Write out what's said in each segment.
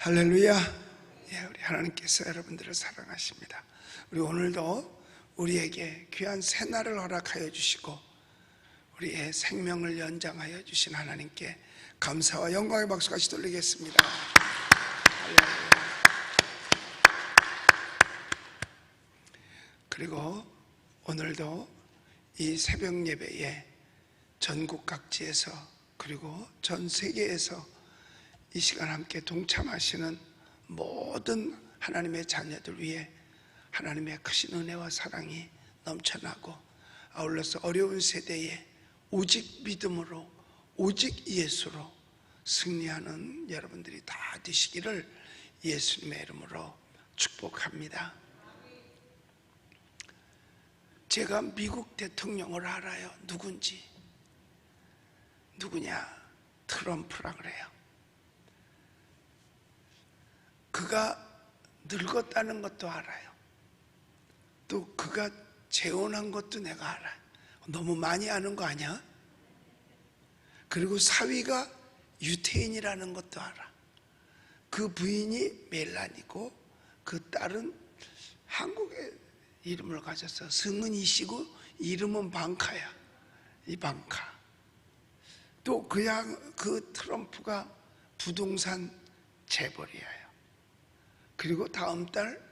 할렐루야. 우리 하나님께서 여러분들을 사랑하십니다. 우리 오늘도 우리에게 귀한 새날을 허락하여 주시고 우리의 생명을 연장하여 주신 하나님께 감사와 영광의 박수 같이 돌리겠습니다. 할렐루야. 그리고 오늘도 이 새벽 예배에 전국 각지에서 그리고 전 세계에서 이 시간 함께 동참하시는 모든 하나님의 자녀들 위해 하나님의 크신 은혜와 사랑이 넘쳐나고 아울러서 어려운 세대에 오직 믿음으로 오직 예수로 승리하는 여러분들이 다 되시기를 예수님의 이름으로 축복합니다. 제가 미국 대통령을 알아요. 누군지. 누구냐? 트럼프라 그래요. 그가 늙었다는 것도 알아요. 또 그가 재혼한 것도 내가 알아요. 너무 많이 아는 거 아니야? 그리고 사위가 유태인이라는 것도 알아. 그 부인이 멜란이고 그 딸은 한국의 이름을 가졌어. 승은이시고 이름은 방카야. 이방카. 또 그 트럼프가 부동산 재벌이에요. 그리고 다음 달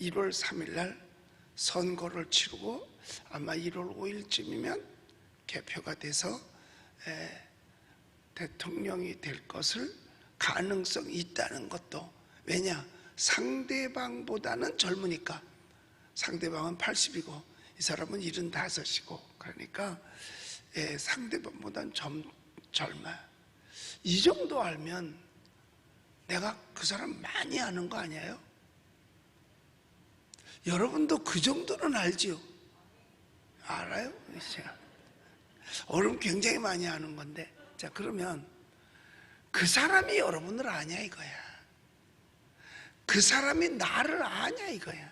1월 3일 날 선거를 치르고 아마 1월 5일쯤이면 개표가 돼서 대통령이 될 것을 가능성이 있다는 것도. 왜냐? 상대방보다는 젊으니까. 상대방은 80이고 이 사람은 75이고 그러니까 상대방보다는 젊어요. 이 정도 알면 내가 그 사람 많이 아는 거 아니에요? 여러분도 그 정도는 알지요? 알아요? 여러분 굉장히 많이 아는 건데, 자, 그러면 그 사람이 여러분을 아냐 이거야. 그 사람이 나를 아냐 이거야.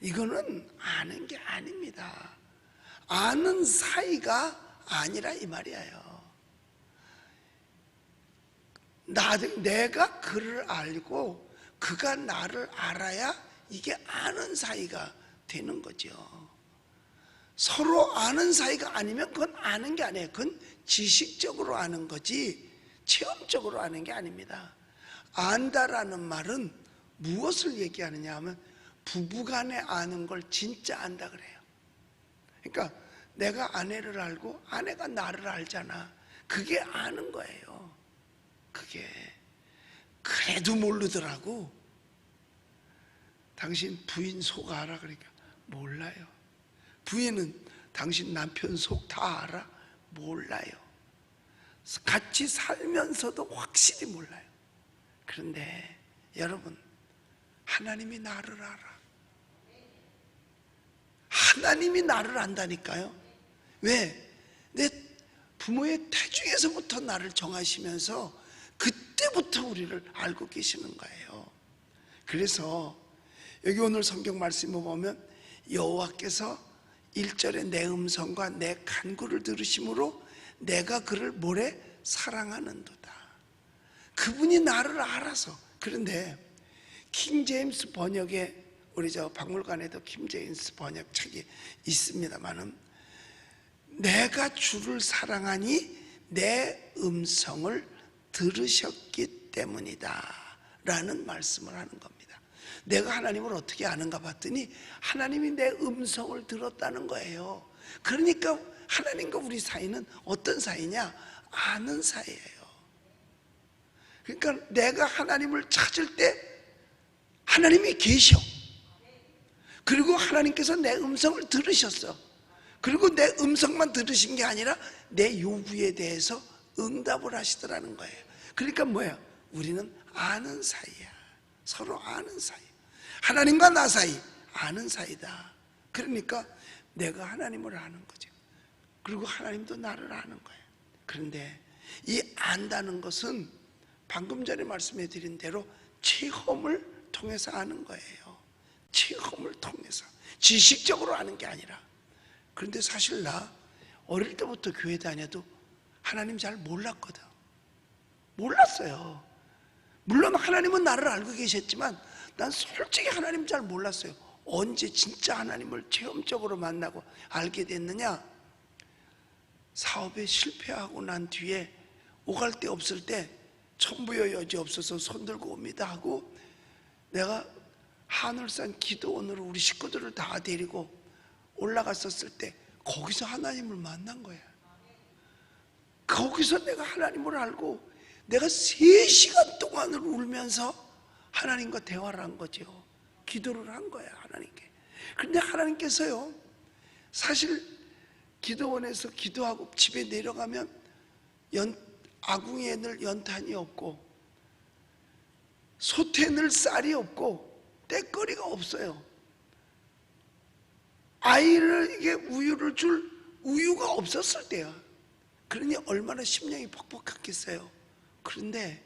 이거는 아는 게 아닙니다. 아는 사이가 아니라 이 말이에요. 내가 그를 알고 그가 나를 알아야 이게 아는 사이가 되는 거죠. 서로 아는 사이가 아니면 그건 아는 게 아니에요. 그건 지식적으로 아는 거지 체험적으로 아는 게 아닙니다. 안다라는 말은 무엇을 얘기하느냐 하면 부부간에 아는 걸 진짜 안다 그래요. 그러니까 내가 아내를 알고 아내가 나를 알잖아. 그게 아는 거예요. 그게. 그래도 모르더라고. 당신 부인 속 알아? 그러니까 몰라요. 부인은 당신 남편 속 다 알아? 몰라요. 같이 살면서도 확실히 몰라요. 그런데 여러분, 하나님이 나를 알아. 하나님이 나를 안다니까요. 왜? 내 부모의 태중에서부터 나를 정하시면서 그때부터 우리를 알고 계시는 거예요. 그래서 여기 오늘 성경 말씀을 보면 여호와께서 1절에 내 음성과 내 간구를 들으심으로 내가 그를 뭐래? 사랑하는도다. 그분이 나를 알아서. 그런데 킹제임스 번역에 우리 저 박물관에도 킹제임스 번역책이 있습니다만은 내가 주를 사랑하니 내 음성을 들으셨기 때문이다 라는 말씀을 하는 겁니다. 내가 하나님을 어떻게 아는가 봤더니 하나님이 내 음성을 들었다는 거예요. 그러니까 하나님과 우리 사이는 어떤 사이냐? 아는 사이예요. 그러니까 내가 하나님을 찾을 때 하나님이 계셔. 그리고 하나님께서 내 음성을 들으셨어. 그리고 내 음성만 들으신 게 아니라 내 요구에 대해서 응답을 하시더라는 거예요. 그러니까 뭐야? 우리는 아는 사이야. 서로 아는 사이. 하나님과 나 사이 아는 사이다. 그러니까 내가 하나님을 아는 거죠. 그리고 하나님도 나를 아는 거예요. 그런데 이 안다는 것은 방금 전에 말씀해 드린 대로 체험을 통해서 아는 거예요. 체험을 통해서. 지식적으로 아는 게 아니라. 그런데 사실 나 어릴 때부터 교회 다녀도 하나님 잘 몰랐거든. 몰랐어요. 물론 하나님은 나를 알고 계셨지만 난 솔직히 하나님 잘 몰랐어요. 언제 진짜 하나님을 체험적으로 만나고 알게 됐느냐? 사업에 실패하고 난 뒤에 오갈 데 없을 때 천부여 여지 없어서 손 들고 옵니다 하고 내가 하늘산 기도원으로 우리 식구들을 다 데리고 올라갔었을 때 거기서 하나님을 만난 거야. 거기서 내가 하나님을 알고 내가 3시간 동안을 울면서 하나님과 대화를 한 거죠. 기도를 한 거야, 하나님께. 그런데 하나님께서요, 사실 기도원에서 기도하고 집에 내려가면 아궁이에 늘 연탄이 없고 솥에 늘 쌀이 없고 때거리가 없어요. 아이에게 우유를 줄 우유가 없었을 때야. 그러니 얼마나 심령이 퍽퍽했겠어요. 그런데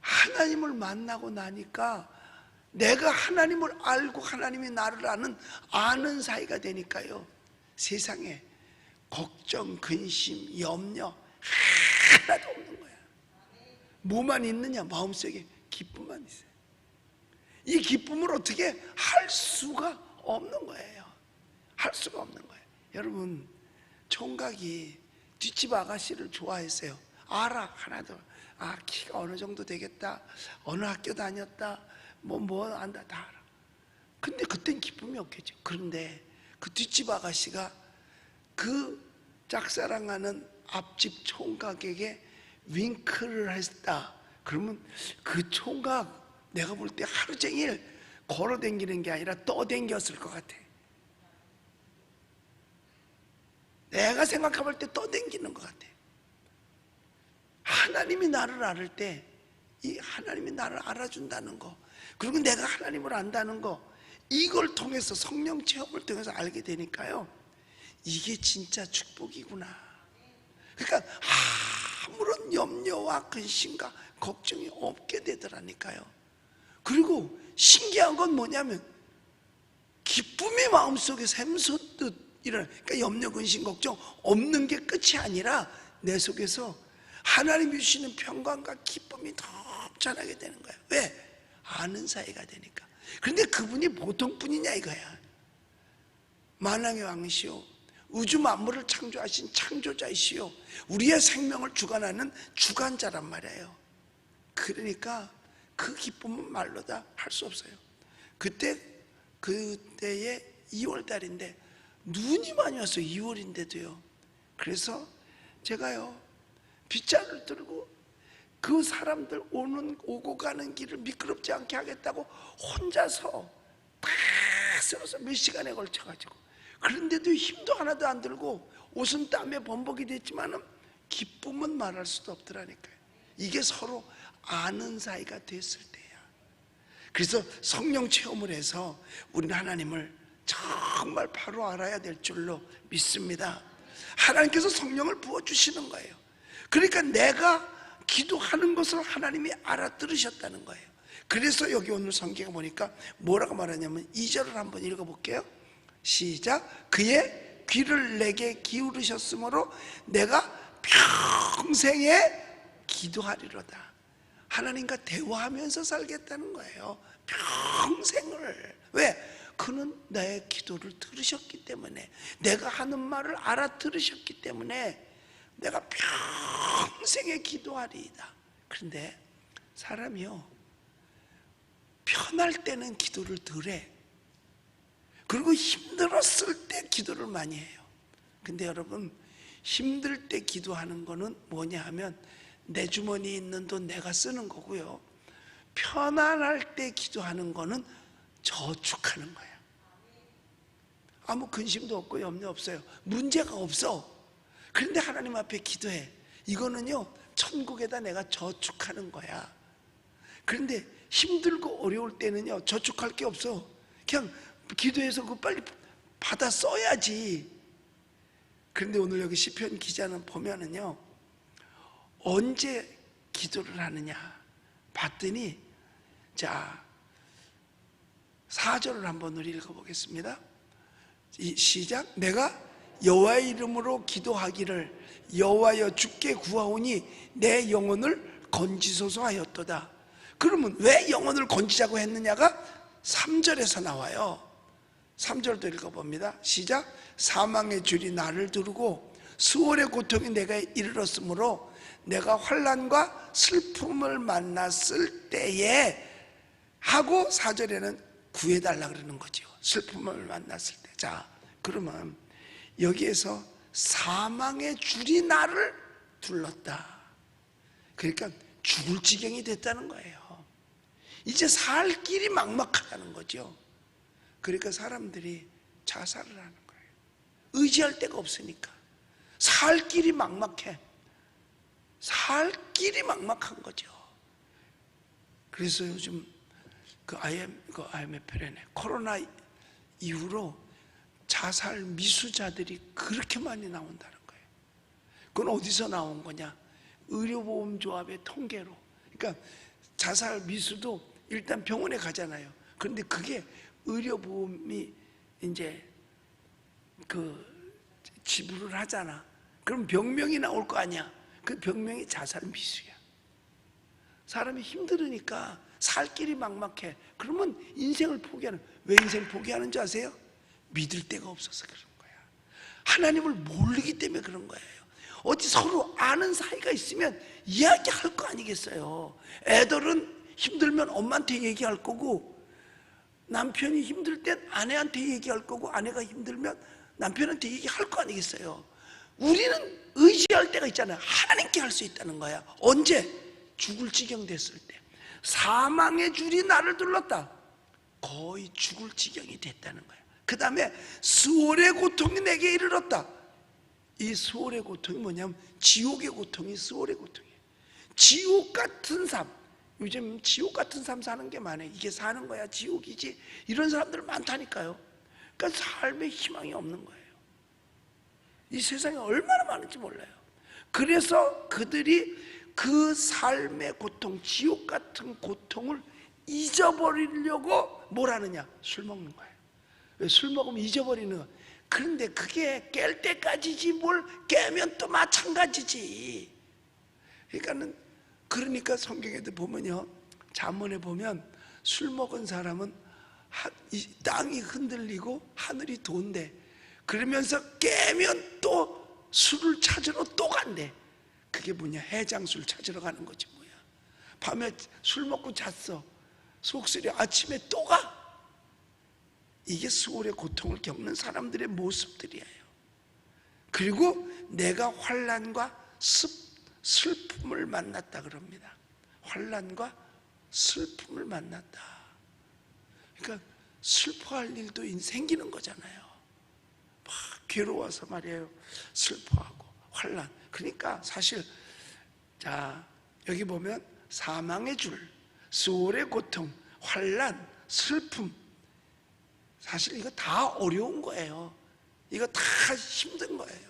하나님을 만나고 나니까 내가 하나님을 알고 하나님이 나를 아는 사이가 되니까요, 세상에 걱정, 근심, 염려 하나도 없는 거야. 뭐만 있느냐? 마음속에 기쁨만 있어요. 이 기쁨을 어떻게 할 수가 없는 거예요. 할 수가 없는 거예요. 여러분, 총각이 뒷집 아가씨를 좋아했어요. 알아, 하나도. 키가 어느 정도 되겠다, 어느 학교 다녔다, 뭐 안다, 다 알아. 근데 그땐 기쁨이 없겠죠. 그런데 그 뒷집 아가씨가 그 짝사랑하는 앞집 총각에게 윙크를 했다. 그러면 그 총각 내가 볼 때 하루 종일 걸어 다니는 게 아니라 떠댕겼을 것 같아. 내가 생각해볼 때 떠댕기는 것 같아. 하나님이 나를 알을 때, 이 하나님이 나를 알아준다는 거, 그리고 내가 하나님을 안다는 거, 이걸 통해서 성령 체험을 통해서 알게 되니까요, 이게 진짜 축복이구나. 그러니까 아무런 염려와 근심과 걱정이 없게 되더라니까요. 그리고 신기한 건 뭐냐면 기쁨이 마음속에 샘솟듯 그러니까 염려, 근심, 걱정 없는 게 끝이 아니라 내 속에서 하나님이 주시는 평강과 기쁨이 넘쳐나게 되는 거야. 왜? 아는 사이가 되니까. 그런데 그분이 보통 분이냐 이거야. 만왕의 왕이시오, 우주 만물을 창조하신 창조자이시오, 우리의 생명을 주관하는 주관자란 말이에요. 그러니까 그 기쁨은 말로 다 할 수 없어요. 그때에 2월달인데 눈이 많이 왔어요. 2월인데도요. 그래서 제가요, 빗자루를 들고 그 사람들 오고 가는 길을 미끄럽지 않게 하겠다고 혼자서 다 쓸어서 몇 시간에 걸쳐가지고, 그런데도 힘도 하나도 안 들고 옷은 땀에 범벅이 됐지만은 기쁨은 말할 수도 없더라니까요. 이게 서로 아는 사이가 됐을 때야. 그래서 성령 체험을 해서 우리는 하나님을 정말 바로 알아야 될 줄로 믿습니다. 하나님께서 성령을 부어주시는 거예요. 그러니까 내가 기도하는 것을 하나님이 알아들으셨다는 거예요. 그래서 여기 오늘 성경에 보니까 뭐라고 말하냐면 2절을 한번 읽어볼게요. 시작. 그의 귀를 내게 기울이셨으므로 내가 평생에 기도하리로다. 하나님과 대화하면서 살겠다는 거예요. 평생을. 왜? 그는 나의 기도를 들으셨기 때문에, 내가 하는 말을 알아들으셨기 때문에 내가 평생에 기도하리이다. 그런데 사람이요, 편할 때는 기도를 덜 해. 그리고 힘들었을 때 기도를 많이 해요. 근데 여러분, 힘들 때 기도하는 거는 뭐냐 하면 내 주머니에 있는 돈 내가 쓰는 거고요, 편안할 때 기도하는 거는 저축하는 거야. 아무 근심도 없고 염려 없어요. 문제가 없어. 그런데 하나님 앞에 기도해. 이거는요, 천국에다 내가 저축하는 거야. 그런데 힘들고 어려울 때는요, 저축할 게 없어. 그냥 기도해서 그거 빨리 받아 써야지. 그런데 오늘 여기 시편 기자는 보면은요, 언제 기도를 하느냐 봤더니, 자, 4절을 한번 우리 읽어보겠습니다. 시작. 내가 여호와의 이름으로 기도하기를 여호와여 주께 구하오니 내 영혼을 건지소서 하였도다. 그러면 왜 영혼을 건지자고 했느냐가 3절에서 나와요. 3절도 읽어봅니다. 시작. 사망의 줄이 나를 두르고 수월의 고통이 내게 이르렀으므로 내가 환난과 슬픔을 만났을 때에 하고 4절에는 구해달라 그러는 거죠. 슬픔을 만났을 때. 자, 그러면 여기에서 사망의 줄이 나를 둘렀다. 그러니까 죽을 지경이 됐다는 거예요. 이제 살 길이 막막하다는 거죠. 그러니까 사람들이 자살을 하는 거예요. 의지할 데가 없으니까. 살 길이 막막해. 살 길이 막막한 거죠. 그래서 요즘 IMF라네. 코로나 이후로 자살 미수자들이 그렇게 많이 나온다는 거예요. 그건 어디서 나온 거냐? 의료보험조합의 통계로. 그러니까 자살 미수도 일단 병원에 가잖아요. 그런데 그게 의료보험이 이제 지불을 하잖아. 그럼 병명이 나올 거 아니야. 그 병명이 자살 미수야. 사람이 힘들으니까 살 길이 막막해. 그러면 인생을 포기하는. 왜 인생 포기하는 줄 아세요? 믿을 데가 없어서 그런 거야. 하나님을 모르기 때문에 그런 거예요. 어디 서로 아는 사이가 있으면 이야기할 거 아니겠어요. 애들은 힘들면 엄마한테 얘기할 거고, 남편이 힘들 땐 아내한테 얘기할 거고, 아내가 힘들면 남편한테 얘기할 거 아니겠어요. 우리는 의지할 때가 있잖아요. 하나님께 할 수 있다는 거야. 언제? 죽을 지경 됐을 때. 사망의 줄이 나를 둘렀다. 거의 죽을 지경이 됐다는 거야. 그 다음에 수월의 고통이 내게 이르렀다. 이 수월의 고통이 뭐냐면 지옥의 고통이 수월의 고통이에요. 지옥 같은 삶. 요즘 지옥 같은 삶 사는 게 많아요. 이게 사는 거야 지옥이지. 이런 사람들 많다니까요. 그러니까 삶에 희망이 없는 거예요. 이 세상에 얼마나 많은지 몰라요. 그래서 그들이 그 삶의 고통, 지옥 같은 고통을 잊어버리려고 뭘 하느냐? 술 먹는 거예요. 왜? 술 먹으면 잊어버리는 거예요. 그런데 그게 깰 때까지지 뭘 깨면 또 마찬가지지. 그러니까 성경에도 보면요, 잠언에 보면 술 먹은 사람은 땅이 흔들리고 하늘이 돈대. 그러면서 깨면 또 술을 찾으러 또 간대. 그게 뭐냐? 해장술 찾으러 가는 거지 뭐야. 밤에 술 먹고 잤어. 속쓰려. 아침에 또 가. 이게 수월의 고통을 겪는 사람들의 모습들이에요. 그리고 내가 환난과 슬픔을 만났다 그럽니다. 환난과 슬픔을 만났다. 그러니까 슬퍼할 일도 생기는 거잖아요. 막 괴로워서 말이에요. 슬퍼하고 환난. 그러니까 사실 자 여기 보면 사망의 줄, 수월의 고통, 환난, 슬픔. 사실 이거 다 어려운 거예요. 이거 다 힘든 거예요.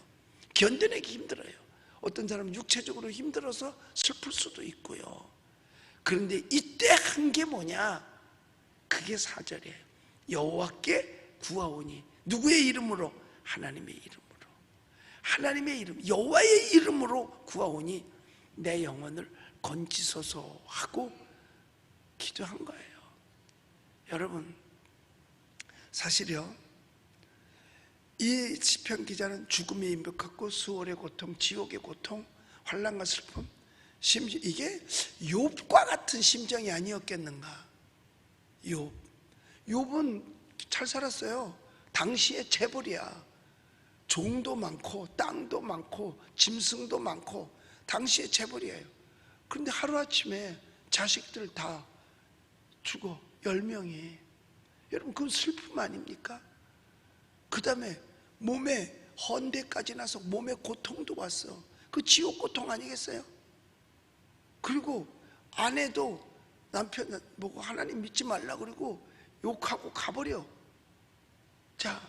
견뎌내기 힘들어요. 어떤 사람은 육체적으로 힘들어서 슬플 수도 있고요. 그런데 이때 한 게 뭐냐? 그게 4절이에요. 여호와께 구하오니. 누구의 이름으로? 하나님의 이름으로. 하나님의 이름, 여호와의 이름으로 구하오니 내 영혼을 건지소서 하고 기도한 거예요. 여러분, 사실요, 이 시편 기자는 죽음의 임박하고 수월의 고통, 지옥의 고통, 환난과 슬픔, 심지어 이게 욥과 같은 심정이 아니었겠는가? 욥은 잘 살았어요. 당시에 재벌이야. 종도 많고 땅도 많고 짐승도 많고 당시에 재벌이에요. 그런데 하루아침에 자식들 다 죽어. 10명이. 여러분, 그건 슬픔 아닙니까? 그 다음에 몸에 헌대까지 나서 몸에 고통도 왔어. 그 지옥 고통 아니겠어요? 그리고 아내도 남편 보고 하나님 믿지 말라 그러고 욕하고 가버려. 자,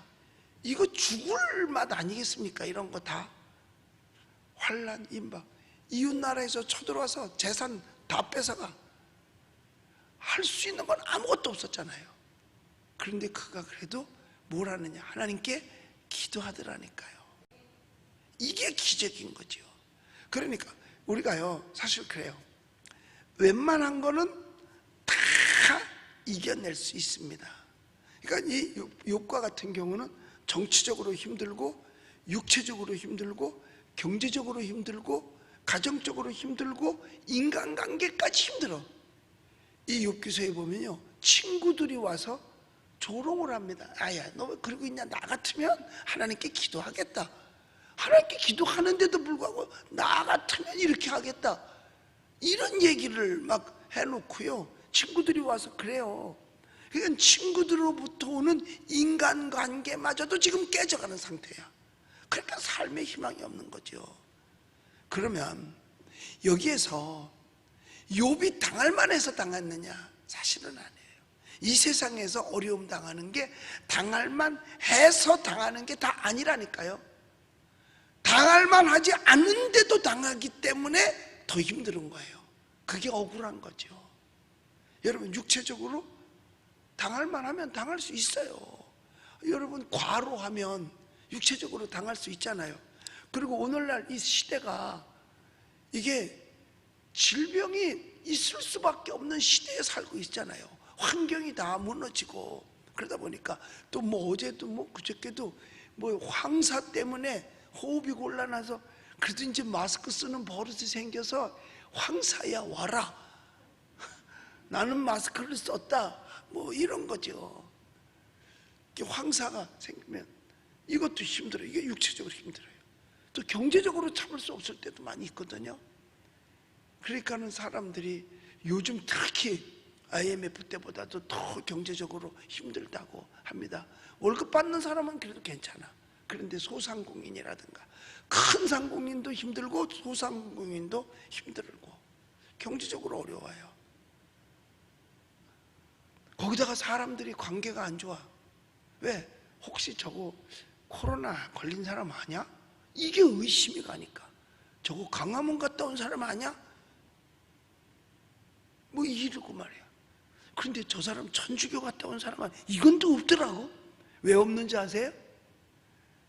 이거 죽을 맛 아니겠습니까? 이런 거 다. 환난, 임박. 이웃나라에서 쳐들어와서 재산 다 뺏어가. 할 수 있는 건 아무것도 없었잖아요. 그런데 그가 그래도 뭘 하느냐? 하나님께 기도하더라니까요. 이게 기적인 거죠. 그러니까 우리가요 사실 그래요. 웬만한 거는 다 이겨낼 수 있습니다. 그러니까 이 욥과 같은 경우는 정치적으로 힘들고 육체적으로 힘들고 경제적으로 힘들고 가정적으로 힘들고 인간관계까지 힘들어. 이 욥기서에 보면요 친구들이 와서 조롱을 합니다. 아야 너 왜 그러고 있냐, 나 같으면 하나님께 기도하겠다, 하나님께 기도하는데도 불구하고 나 같으면 이렇게 하겠다, 이런 얘기를 막 해놓고요 친구들이 와서 그래요. 그러니까 친구들로부터 오는 인간관계마저도 지금 깨져가는 상태야. 그러니까 삶에 희망이 없는 거죠. 그러면 여기에서 욥이 당할 만해서 당했느냐? 사실은 아니에요. 이 세상에서 어려움 당하는 게 당할 만해서 당하는 게 다 아니라니까요. 당할 만하지 않은데도 당하기 때문에 더 힘든 거예요. 그게 억울한 거죠. 여러분 육체적으로 당할 만하면 당할 수 있어요. 여러분 과로하면 육체적으로 당할 수 있잖아요. 그리고 오늘날 이 시대가 이게 질병이 있을 수밖에 없는 시대에 살고 있잖아요. 환경이 다 무너지고 그러다 보니까 또 뭐 어제도 뭐 그저께도 뭐 황사 때문에 호흡이 곤란해서 그래도 이제 마스크 쓰는 버릇이 생겨서 황사야 와라, 나는 마스크를 썼다, 뭐 이런 거죠. 황사가 생기면 이것도 힘들어요. 이게 육체적으로 힘들어요. 또 경제적으로 참을 수 없을 때도 많이 있거든요. 그러니까는 사람들이 요즘 특히 IMF 때보다도 더 경제적으로 힘들다고 합니다. 월급 받는 사람은 그래도 괜찮아. 그런데 소상공인이라든가 큰 상공인도 힘들고 소상공인도 힘들고 경제적으로 어려워요. 거기다가 사람들이 관계가 안 좋아. 왜? 혹시 저거 코로나 걸린 사람 아냐? 이게 의심이 가니까. 저거 강화문 갔다 온 사람 아냐? 뭐 이러고 말이야. 그런데 저 사람 천주교 갔다 온 사람 아냐? 이건 또 없더라고. 왜 없는지 아세요?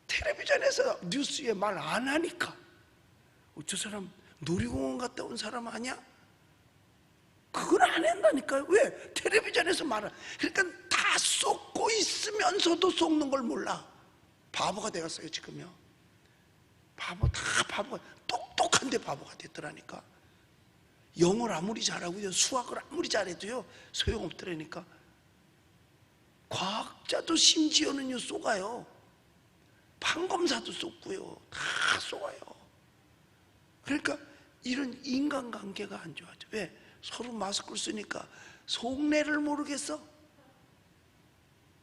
텔레비전에서 뉴스에 말 안 하니까. 저 사람 놀이공원 갔다 온 사람 아냐? 그걸 안 한다니까요. 왜? 텔레비전에서 말을. 그러니까 다 쏟고 있으면서도 쏟는 걸 몰라. 바보가 되었어요 지금요. 다 바보가, 똑똑한데 바보가 됐더라니까. 영어를 아무리 잘하고요 수학을 아무리 잘해도요 소용없더라니까. 과학자도 심지어는요 속아요. 판검사도 속고요 다 속아요. 그러니까 이런 인간관계가 안 좋아져. 왜? 서로 마스크를 쓰니까 속내를 모르겠어.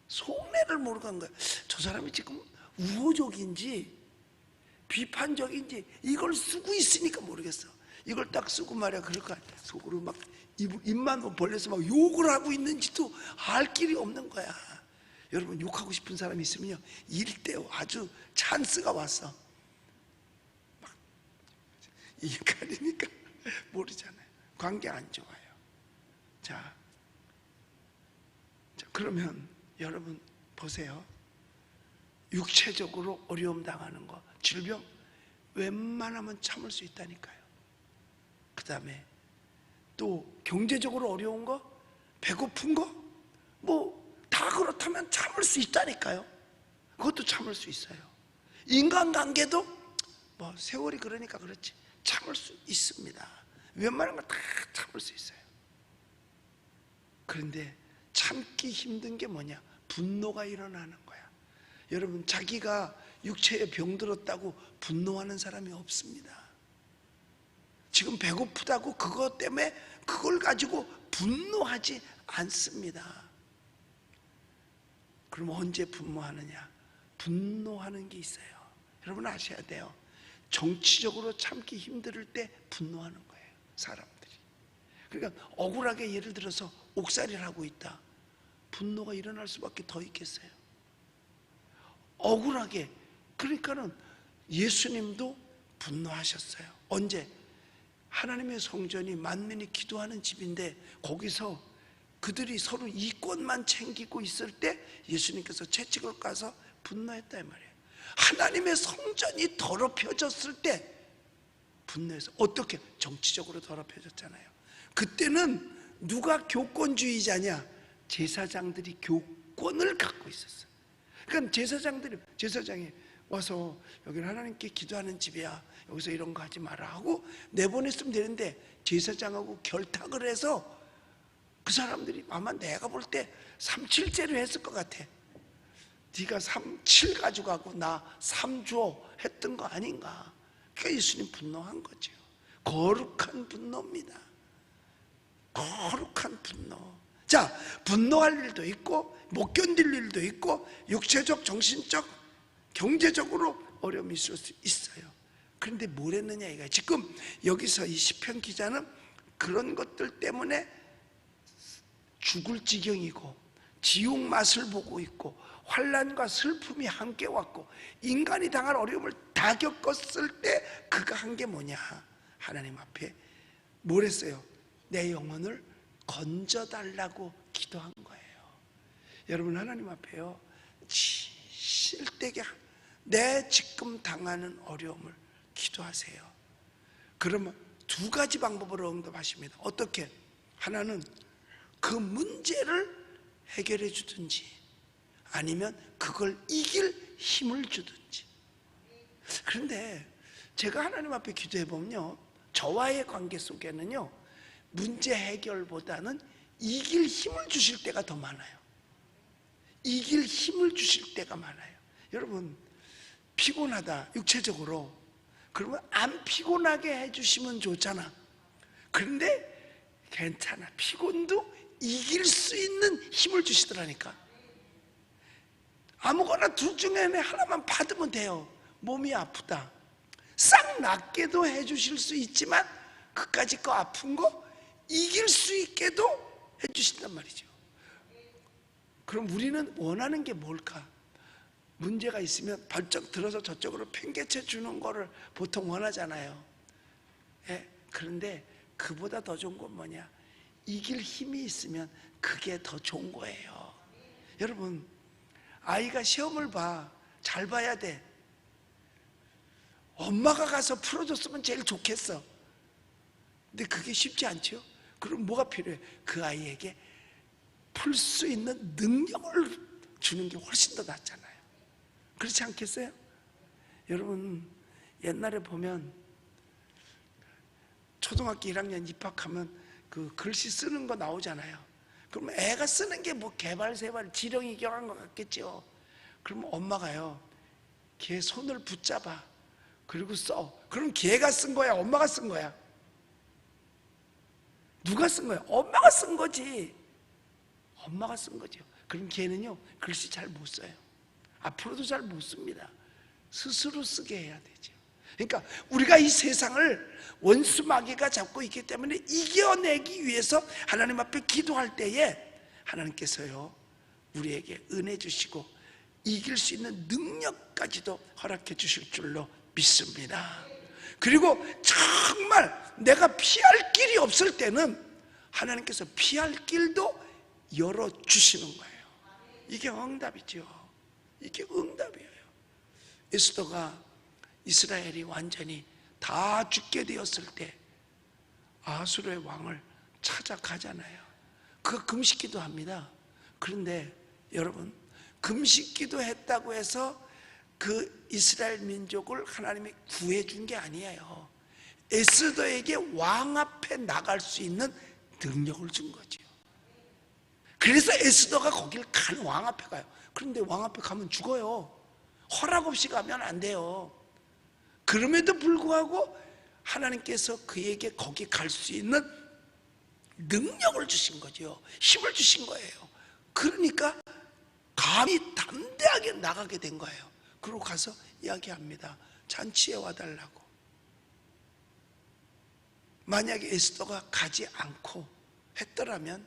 속내를 모르는 거야. 저 사람이 지금 우호적인지 비판적인지 이걸 쓰고 있으니까 모르겠어. 이걸 딱 쓰고 말이야 그럴까 속으로 막 입만 벌려서 막 욕을 하고 있는지도 알 길이 없는 거야. 여러분 욕하고 싶은 사람이 있으면요 일대 아주 찬스가 왔어. 막 인간이니까 모르잖아요. 관계 안 좋아요. 자 그러면 여러분 보세요. 육체적으로 어려움 당하는 거, 질병 웬만하면 참을 수 있다니까요. 그 다음에 또 경제적으로 어려운 거, 배고픈 거, 뭐 다 그렇다면 참을 수 있다니까요. 그것도 참을 수 있어요. 인간관계도 뭐 세월이 그러니까 그렇지 참을 수 있습니다. 웬만하면 다 참을 수 있어요. 그런데 참기 힘든 게 뭐냐? 분노가 일어나는 거야. 여러분 자기가 육체에 병들었다고 분노하는 사람이 없습니다. 지금 배고프다고 그것 때문에 그걸 가지고 분노하지 않습니다. 그럼 언제 분노하느냐? 분노하는 게 있어요. 여러분 아셔야 돼요. 정치적으로 참기 힘들 때 분노하는 거예요 사람들이. 그러니까 억울하게 예를 들어서 옥살이를 하고 있다. 분노가 일어날 수밖에 더 있겠어요. 억울하게. 그러니까는 예수님도 분노하셨어요. 언제? 하나님의 성전이 만민이 기도하는 집인데 거기서 그들이 서로 이권만 챙기고 있을 때 예수님께서 채찍을 까서 분노했다 이 말이에요. 하나님의 성전이 더럽혀졌을 때 분노해서, 어떻게? 정치적으로 더럽혀졌잖아요. 그때는 누가 교권주의자냐? 제사장들이 교권을 갖고 있었어요. 그러니까 제사장이 와서 여기는 하나님께 기도하는 집이야, 여기서 이런 거 하지 마라 하고 내보냈으면 되는데, 제사장하고 결탁을 해서 그 사람들이 아마 내가 볼 때 3.7제로 했을 것 같아. 네가 3.7 가져가고 나 3줘 했던 거 아닌가. 그러니까 예수님 분노한 거죠. 거룩한 분노입니다. 거룩한 분노. 자, 분노할 일도 있고 못 견딜 일도 있고 육체적, 정신적, 경제적으로 어려움이 있을 수 있어요. 그런데 뭘 했느냐 이거예요. 지금 여기서 이 시편 기자는 그런 것들 때문에 죽을 지경이고 지옥 맛을 보고 있고 환난과 슬픔이 함께 왔고 인간이 당할 어려움을 다 겪었을 때 그가 한 게 뭐냐? 하나님 앞에 뭘 했어요? 내 영혼을 건져달라고 기도한 거예요. 여러분, 하나님 앞에요, 실되게 내 지금 당하는 어려움을 기도하세요. 그러면 두 가지 방법으로 응답하십니다. 어떻게? 하나는 그 문제를 해결해 주든지 아니면 그걸 이길 힘을 주든지. 그런데 제가 하나님 앞에 기도해 보면요, 저와의 관계 속에는요, 문제 해결보다는 이길 힘을 주실 때가 더 많아요. 이길 힘을 주실 때가 많아요. 여러분, 피곤하다 육체적으로, 그러면 안 피곤하게 해주시면 좋잖아. 그런데 괜찮아, 피곤도 이길 수 있는 힘을 주시더라니까. 아무거나 둘 중에 하나만 받으면 돼요. 몸이 아프다, 싹 낫게도 해주실 수 있지만 그까짓 거 아픈 거 이길 수 있게도 해주신단 말이죠. 그럼 우리는 원하는 게 뭘까? 문제가 있으면 벌쩍 들어서 저쪽으로 팽개쳐 주는 거를 보통 원하잖아요. 예? 그런데 그보다 더 좋은 건 뭐냐? 이길 힘이 있으면 그게 더 좋은 거예요. 여러분, 아이가 시험을 봐. 잘 봐야 돼. 엄마가 가서 풀어줬으면 제일 좋겠어. 근데 그게 쉽지 않죠? 그럼 뭐가 필요해? 그 아이에게 풀 수 있는 능력을 주는 게 훨씬 더 낫잖아요. 그렇지 않겠어요? 여러분, 옛날에 보면 초등학교 1학년 입학하면 그 글씨 쓰는 거 나오잖아요. 그럼 애가 쓰는 게 뭐 개발세발 지렁이 경한 것 같겠죠. 그러면 엄마가요, 걔 손을 붙잡아. 그리고 써. 그럼 걔가 쓴 거야, 엄마가 쓴 거야? 누가 쓴 거야? 엄마가 쓴 거지. 엄마가 쓴 거죠. 그럼 걔는요, 글씨 잘 못 써요. 앞으로도 잘 못 씁니다. 스스로 쓰게 해야 되죠. 그러니까 우리가 이 세상을 원수 마귀가 잡고 있기 때문에 이겨내기 위해서 하나님 앞에 기도할 때에 하나님께서요, 우리에게 은혜 주시고 이길 수 있는 능력까지도 허락해 주실 줄로 믿습니다. 그리고 정말 내가 피할 길이 없을 때는 하나님께서 피할 길도 열어주시는 거예요. 이게 응답이죠. 이게 응답이에요. 에스더가 이스라엘이 완전히 다 죽게 되었을 때 아수르의 왕을 찾아가잖아요. 그가 금식기도 합니다. 그런데 여러분, 금식기도 했다고 해서 그 이스라엘 민족을 하나님이 구해준 게 아니에요. 에스더에게 왕 앞에 나갈 수 있는 능력을 준 거죠. 그래서 에스더가 거길 가는, 왕 앞에 가요. 그런데 왕 앞에 가면 죽어요. 허락 없이 가면 안 돼요. 그럼에도 불구하고 하나님께서 그에게 거기 갈 수 있는 능력을 주신 거죠. 힘을 주신 거예요. 그러니까 감히 담대하게 나가게 된 거예요. 그러고 가서 이야기합니다. 잔치에 와달라고. 만약에 에스더가 가지 않고 했더라면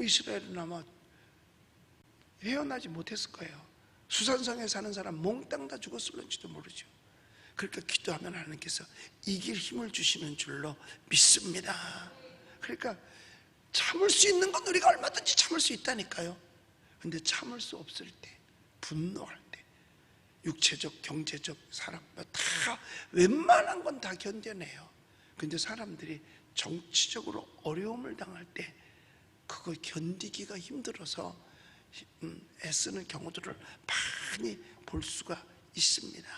이스라엘은 아마 헤어나지 못했을 거예요. 수산성에 사는 사람 몽땅 다 죽었을는지도 모르죠. 그러니까 기도하면 하나님께서 이길 힘을 주시는 줄로 믿습니다. 그러니까 참을 수 있는 건 우리가 얼마든지 참을 수 있다니까요. 근데 참을 수 없을 때, 분노할 때, 육체적, 경제적, 사람 다 웬만한 건 다 견뎌내요. 근데 사람들이 정치적으로 어려움을 당할 때 그걸 견디기가 힘들어서 애쓰는 경우들을 많이 볼 수가 있습니다.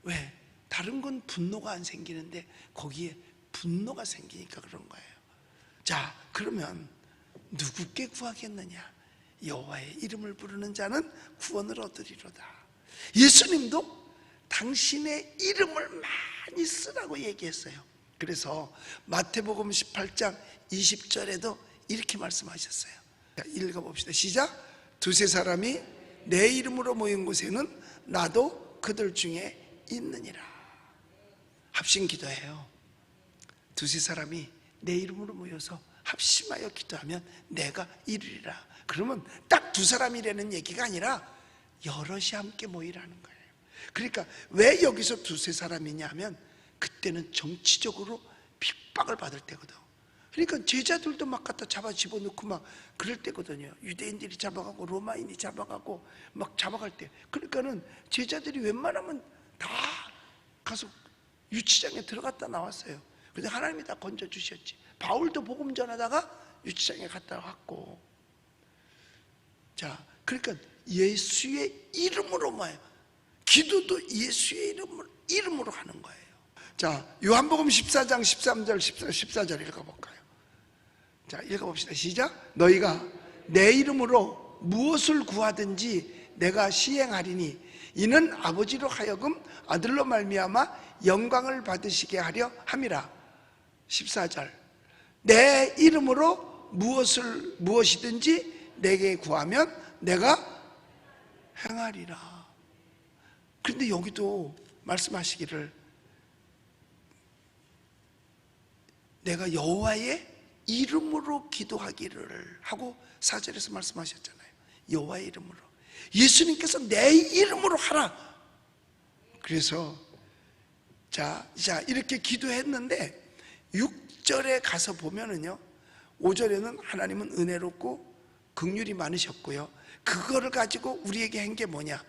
왜? 다른 건 분노가 안 생기는데 거기에 분노가 생기니까 그런 거예요. 자, 그러면 누구께 구하겠느냐? 여호와의 이름을 부르는 자는 구원을 얻으리로다. 예수님도 당신의 이름을 많이 쓰라고 얘기했어요. 그래서 마태복음 18장 20절에도 이렇게 말씀하셨어요. 자, 읽어봅시다. 시작. 두세 사람이 내 이름으로 모인 곳에는 나도 그들 중에 있느니라. 합심 기도해요. 두세 사람이 내 이름으로 모여서 합심하여 기도하면 내가 이루리라. 그러면 딱 두 사람이라는 얘기가 아니라 여럿이 함께 모이라는 거예요. 그러니까 왜 여기서 두세 사람이냐 하면 그때는 정치적으로 핍박을 받을 때거든. 그러니까 제자들도 막 갖다 잡아 집어넣고 막 그럴 때거든요. 유대인들이 잡아가고 로마인이 잡아가고 막 잡아갈 때. 그러니까는 제자들이 웬만하면 다 가서 유치장에 들어갔다 나왔어요. 근데 하나님이 다 건져주셨지. 바울도 복음 전하다가 유치장에 갔다 왔고. 자, 그러니까 예수의 이름으로만, 기도도 예수의 이름으로 하는 거예요. 자, 요한복음 14장 13절 14절 읽어볼까요? 자, 읽어봅시다. 시작. 너희가 내 이름으로 무엇을 구하든지 내가 시행하리니 이는 아버지로 하여금 아들로 말미암아 영광을 받으시게 하려 함이라. 14절. 내 이름으로 무엇이든지 내게 구하면 내가 행하리라. 그런데 여기도 말씀하시기를 내가 여호와의 이름으로 기도하기를 하고 4절에서 말씀하셨잖아요. 여호와의 이름으로. 예수님께서 내 이름으로 하라. 그래서 자 이렇게 기도했는데 6절에 가서 보면은요, 5절에는 하나님은 은혜롭고 긍휼이 많으셨고요, 그거를 가지고 우리에게 한 게 뭐냐,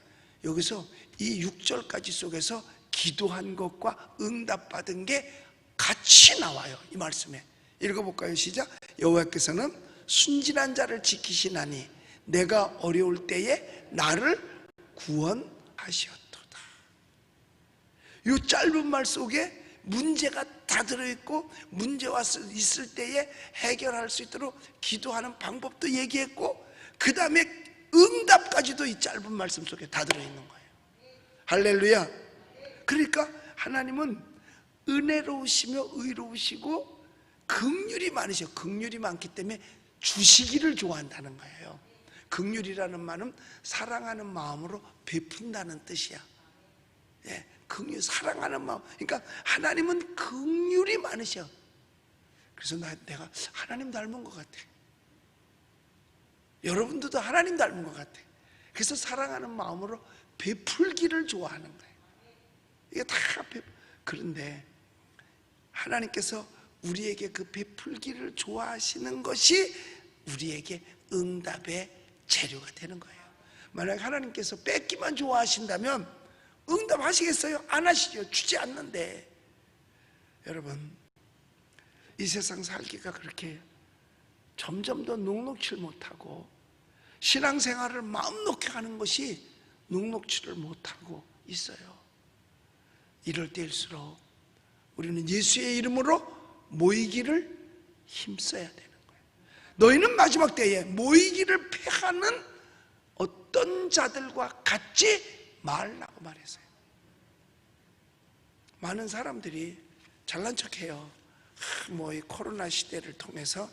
여기서 이 6절까지 속에서 기도한 것과 응답받은 게 같이 나와요. 이 말씀에 읽어볼까요? 시작. 여호와께서는 순진한 자를 지키시나니 내가 어려울 때에 나를 구원하시었도다. 이 짧은 말 속에 문제가 다 들어있고 문제가 있을 때에 해결할 수 있도록 기도하는 방법도 얘기했고 그 다음에 응답까지도 이 짧은 말씀 속에 다 들어있는 거예요. 할렐루야. 그러니까 하나님은 은혜로우시며 의로우시고 긍휼이 많으셔. 긍휼이 많기 때문에 주시기를 좋아한다는 거예요. 긍휼이라는 말은 사랑하는 마음으로 베푼다는 뜻이야. 예, 긍휼, 사랑하는 마음. 그러니까 하나님은 긍휼이 많으셔. 그래서 내가 하나님 닮은 것 같아. 여러분들도 하나님 닮은 것 같아. 그래서 사랑하는 마음으로 베풀기를 좋아하는 거예요. 이게 다 그런데 하나님께서 우리에게 그 베풀기를 좋아하시는 것이 우리에게 응답의 재료가 되는 거예요. 만약 하나님께서 뺏기만 좋아하신다면 응답하시겠어요? 안 하시죠. 주지 않는데. 여러분, 이 세상 살기가 그렇게 점점 더 녹록치를 못하고 신앙생활을 마음 놓게 하는 것이 녹록치를 못하고 있어요. 이럴 때일수록 우리는 예수의 이름으로 모이기를 힘써야 되는 거예요. 너희는 마지막 때에 모이기를 패하는 어떤 자들과 같지 말라고 말했어요. 많은 사람들이 잘난 척해요. 이 코로나 시대를 통해서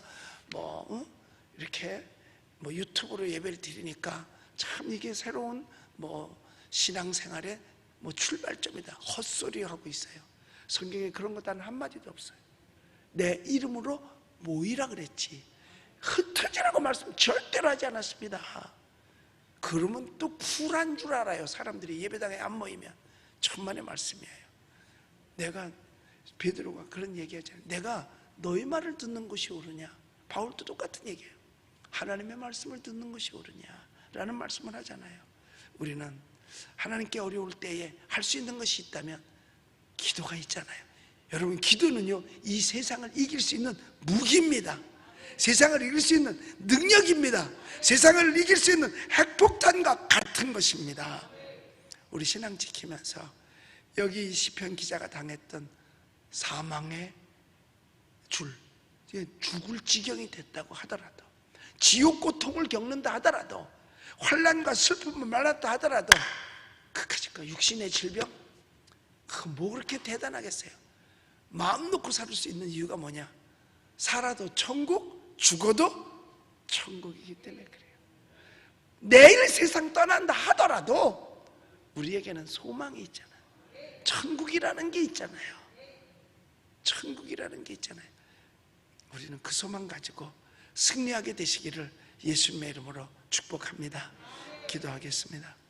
이렇게 유튜브로 예배를 드리니까 참 이게 새로운 신앙생활의 출발점이다. 헛소리 하고 있어요. 성경에 그런 것 단 한마디도 없어요. 내 이름으로 모이라 그랬지. 흩어지라고 말씀 절대로 하지 않았습니다. 그러면 또 쿨한 줄 알아요. 사람들이 예배당에 안 모이면. 천만의 말씀이에요. 내가 베드로가 그런 얘기하잖아요. 내가 너희 말을 듣는 것이 옳으냐. 바울도 똑같은 얘기예요. 하나님의 말씀을 듣는 것이 옳으냐 라는 말씀을 하잖아요. 우리는 하나님께 어려울 때에 할 수 있는 것이 있다면 기도가 있잖아요. 여러분, 기도는요, 이 세상을 이길 수 있는 무기입니다. 세상을 이길 수 있는 능력입니다. 세상을 이길 수 있는 핵폭탄과 같은 것입니다. 우리 신앙 지키면서 여기 시편 기자가 당했던 사망의 죽을 지경이 됐다고 하더라도, 지옥 고통을 겪는다 하더라도, 환난과 슬픔을 만났다 하더라도 그까짓 육신의 질병, 그거 뭐 그렇게 대단하겠어요? 마음 놓고 살 수 있는 이유가 뭐냐? 살아도 천국, 죽어도 천국이기 때문에 그래요. 내일 세상 떠난다 하더라도 우리에게는 소망이 있잖아요. 천국이라는 게 있잖아요. 천국이라는 게 있잖아요. 우리는 그 소망 가지고 승리하게 되시기를 예수님의 이름으로 축복합니다. 기도하겠습니다.